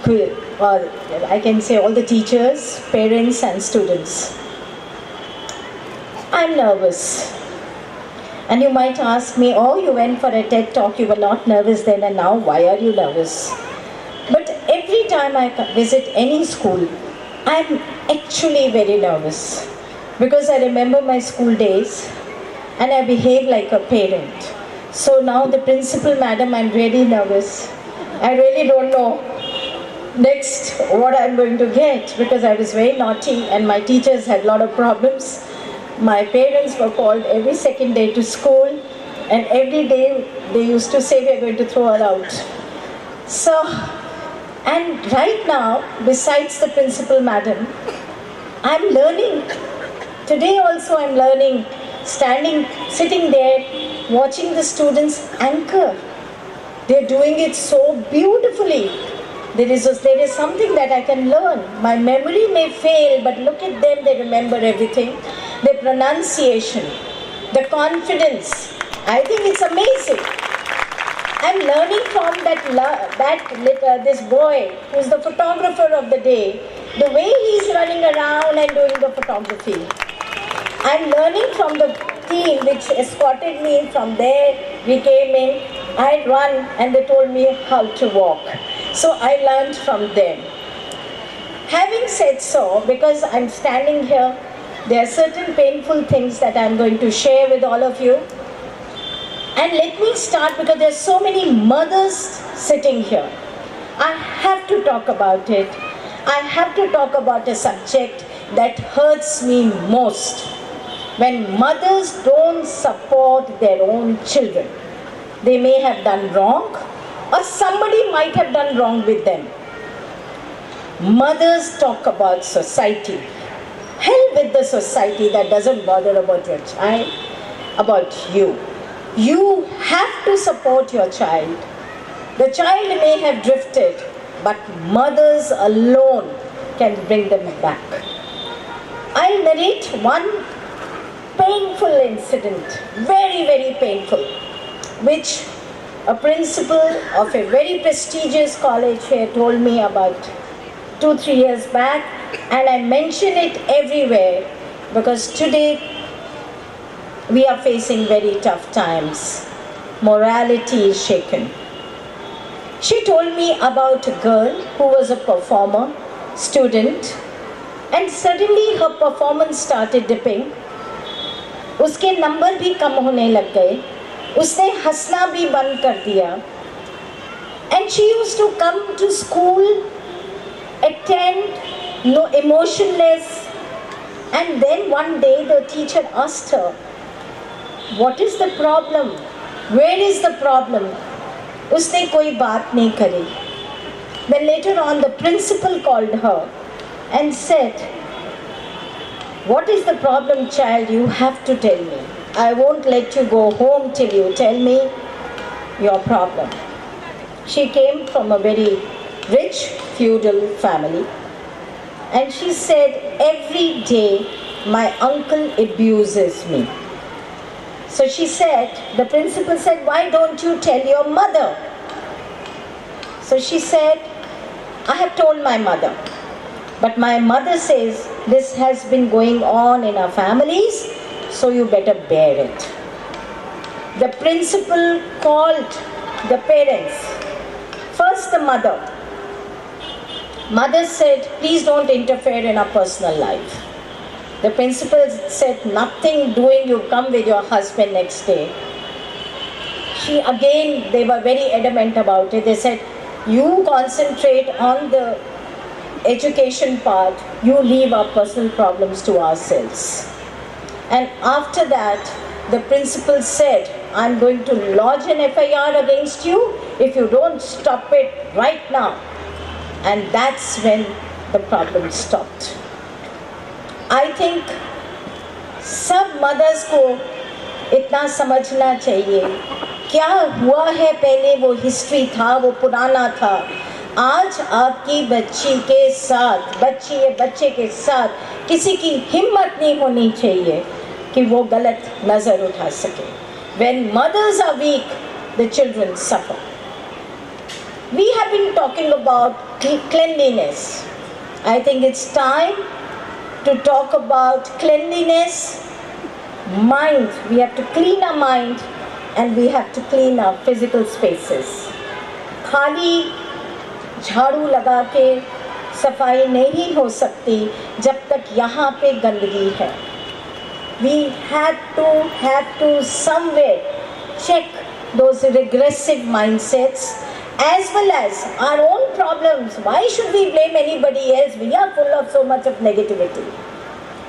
school, or I can say all the teachers, parents and students. I'm nervous. And you might ask me, oh, you went for a TED talk, you were not nervous then, and now why are you nervous? But every time I visit any school, I'm actually very nervous. Because I remember my school days and I behave like a parent. So now the principal madam, I'm really nervous. I really don't know next what I'm going to get, because I was very naughty and my teachers had a lot of problems. My parents were called every second day to school, and every day they used to say, we're going to throw her out. So, and right now, besides the principal madam, I'm learning. Today also I'm learning, sitting there, watching the students anchor. They're doing it so beautifully. There is something that I can learn. My memory may fail, but look at them, they remember everything. The pronunciation, the confidence, I think it's amazing. I'm learning from this boy who's the photographer of the day, the way he's running around and doing the photography. I'm learning from the team which escorted me from there. We came in, I run and they told me how to walk. So I learned from them. Having said so, because I'm standing here, there are certain painful things that I'm going to share with all of you. And let me start, because there are so many mothers sitting here. I have to talk about it. I have to talk about a subject that hurts me most. When mothers don't support their own children. They may have done wrong, or somebody might have done wrong with them. Mothers talk about society. Hell with the society that doesn't bother about your child, about you. You have to support your child. The child may have drifted, but mothers alone can bring them back. I'll narrate one painful incident, very, very painful, which a principal of a very prestigious college here told me about 2-3 years back, and I mention it everywhere because today we are facing very tough times. Morality is shaken. She told me about a girl who was a performer, student, and suddenly her performance started dipping. उसके number भी कम होने लग गए, उसने हंसना भी बंद कर दिया. And she used to come to school, attend, no, emotionless. And then one day the teacher asked her, what is the problem? Where is the problem? उसने कोई बात नहीं करी. Then later on the principal called her and said, what is the problem, child? You have to tell me. I won't let you go home till you tell me your problem. She came from a very rich feudal family, and she said, every day my uncle abuses me. So she said, the principal said, why don't you tell your mother? So she said, I have told my mother. But my mother says, this has been going on in our families, so you better bear it. The principal called the parents. First the mother. Mother said, please don't interfere in our personal life. The principal said, nothing doing, you come with your husband next day. They were very adamant about it. They said, you concentrate on the education part, you leave our personal problems to ourselves. And after that, the principal said, I'm going to lodge an FIR against you if you don't stop it right now. And that's when the problem stopped. I think सब mothers को इतना समझना चाहिए क्या हुआ है पहले, वो हिस्ट्री था, वो पुराना था. आज आपकी बच्ची के साथ, बच्चे के साथ किसी की हिम्मत नहीं होनी चाहिए कि वो गलत नज़र उठा सके. When mothers are weak, the children suffer. We have been talking about cleanliness. I think it's time to talk about cleanliness, mind. We have to clean our mind and we have to clean our physical spaces. खाली झाड़ू लगा के सफाई नहीं हो सकती जब तक यहाँ पे गंदगी है. We have to somewhere check those regressive mindsets as well as our own problems. Why should we blame anybody else? We are full of so much of negativity.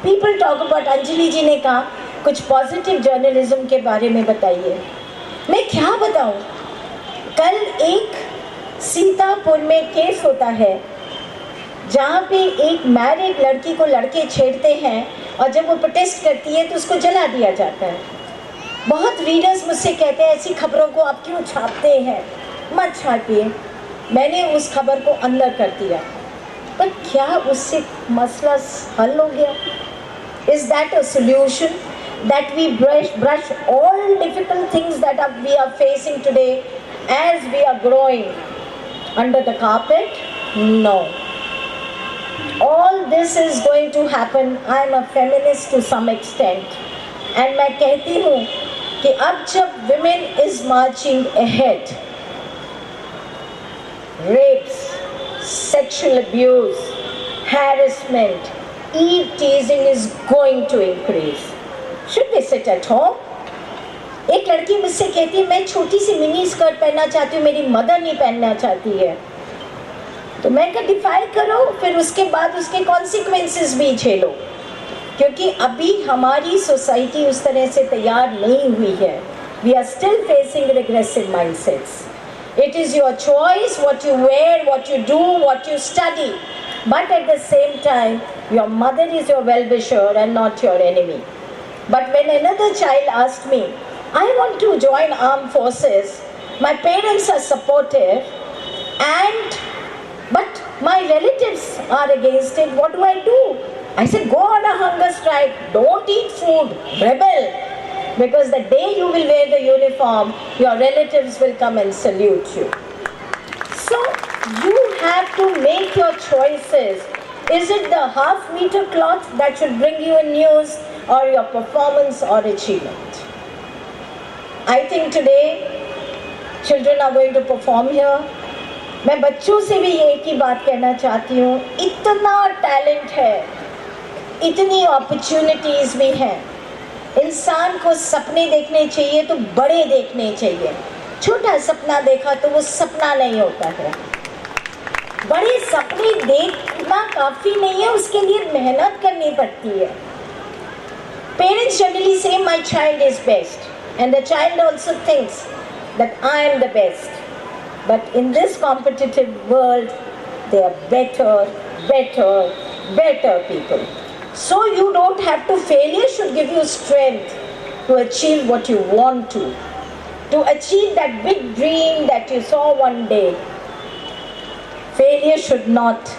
People talk about, Anjali जी ने कहा कुछ positive journalism के बारे में बताइए. मैं क्या बताऊं? कल एक सीतापुर में केस होता है जहाँ पे एक मैरिड लड़की को लड़के छेड़ते हैं और जब वो प्रोटेस्ट करती है तो उसको जला दिया जाता है. बहुत रीडर्स मुझसे कहते हैं ऐसी खबरों को आप क्यों छापते हैं, मत छापिए. मैंने उस खबर को अंदर कर दिया, पर क्या उससे मसला हल हो गया? Is that a solution that we brush all difficult things that we are facing today as we are growing under the carpet? No. All this is going to happen. I am a feminist to some extent and मैं कहती हूँ कि अब जब women is marching ahead, rapes, sexual abuse, harassment, eve teasing is going to increase. Should we sit at home? एक लड़की मुझसे कहती है मैं छोटी सी मिनी स्कर्ट पहनना चाहती हूँ, मेरी मदर नहीं पहनना चाहती है. तो मैं कहा डिफाई करो, फिर उसके बाद उसके कॉन्सिक्वेंसेस भी झेलो, क्योंकि अभी हमारी सोसाइटी उस तरह से तैयार नहीं हुई है. We are still facing regressive mindsets. It is your choice what you wear, what you do, what you study, but at the same time your mother is your well wisher and not your enemy. But when another child asked me, I want to join armed forces, my parents are supportive, but my relatives are against it, what do I do? I said, go on a hunger strike, don't eat food, rebel. Because the day you will wear the uniform, your relatives will come and salute you. So, you have to make your choices. Is it the half-meter cloth that should bring you in news, or your performance or achievement? I think today children are going to perform here. मैं बच्चों से भी एक ही बात कहना चाहती हूँ, इतना टैलेंट है, इतनी अपॉर्चुनिटीज़ भी हैं. इंसान को सपने देखने चाहिए तो बड़े देखने चाहिए. छोटा सपना देखा तो वो सपना नहीं होता है. बड़े सपने देखना काफ़ी नहीं है, उसके लिए मेहनत करनी पड़ती है. Parents generally say my child is best, and the child also thinks that I am the best. But in this competitive world, they are better people. So you don't have to. Failure should give you strength to achieve what you want to achieve that big dream that you saw one day. Failure should not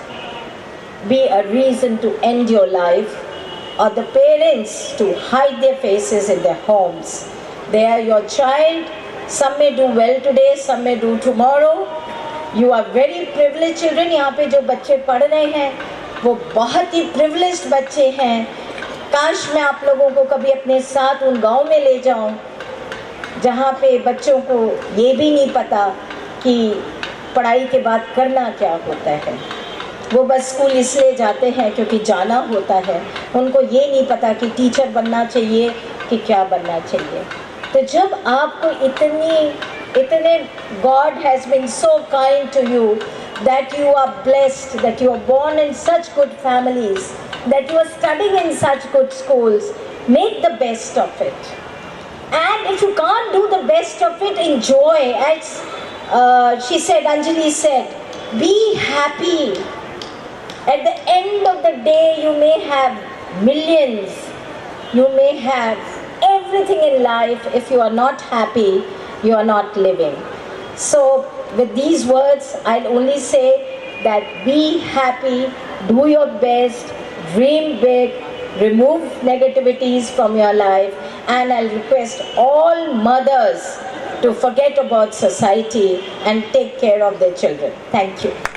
be a reason to end your life, or the parents to hide their faces in their homes. They are your child. Some may do well today, some may do tomorrow. You are very privileged children. यहाँ पे जो बच्चे पढ़ रहे हैं वो बहुत ही privileged बच्चे हैं. काश मैं आप लोगों को कभी अपने साथ उन गांव में ले जाऊं जहाँ पे बच्चों को ये भी नहीं पता कि पढ़ाई के बाद करना क्या होता है. वो बस स्कूल इसलिए जाते हैं क्योंकि जाना होता है. उनको ये नहीं पता कि टीचर बनना चाहिए कि क्या बनना चाहिए. तो जब आपको इतने God has been so kind to you that you are blessed, that you are born in such good families, that you are studying in such good schools, make the best of it. And if you can't do the best of it, enjoy. As she said, Anjali said, be happy. At the end of the day, you may have millions, you may have everything in life. If you are not happy, you are not living. So with these words, I'll only say that be happy, do your best, dream big, remove negativities from your life, and I'll request all mothers to forget about society and take care of their children. Thank you.